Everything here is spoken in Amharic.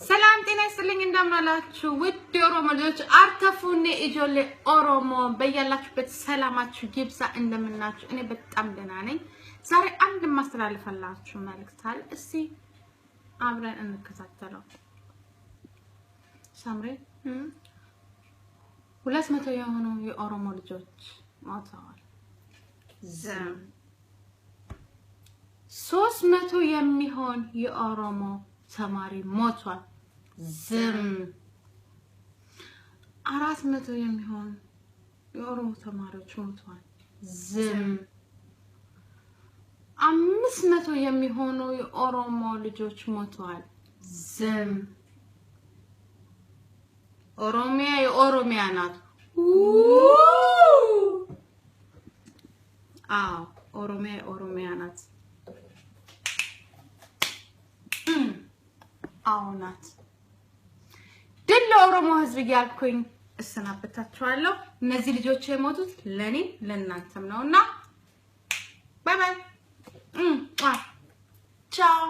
ሰላም ጤና ይስጥልኝ እንደምናላችሁ ውድ ኦሮሞ ልጆች አርከፉኔ ኢጆሌ ኦሮሞ በያላችሁበት ሰላማችሁ ይብዛ እንደምናችሁ እኔ በጣም ደህና ነኝ ዛሬ አንድ ማስተላለፈላችሁ መልእክት አለ እስቲ አብረን እንከታተለው ሳምሬ 200 የሆኑ የኦሮሞ ልጆች ሞተዋል ዝም 300 የሚሆን የኦሮሞ ተማሪ ሞቷል ዝም 400 የሚሆን የኦሮሞ ተማሪዎች ሞቷል ዝም 500 የሚሆኑ የኦሮሞ ልጆች ሞቷል ዝም ኦሮሚያ የኦሮሚያ ናት ኦሮሚያ የኦሮሚያ ናት አውናት ድል ለኦሮሞ ህዝብ ያልኩኝ እሰናበታችኋለሁ እነዚህ ልጆች የሞቱት ለኔ ለእናንተም ነውና ባይ ባይ ቻው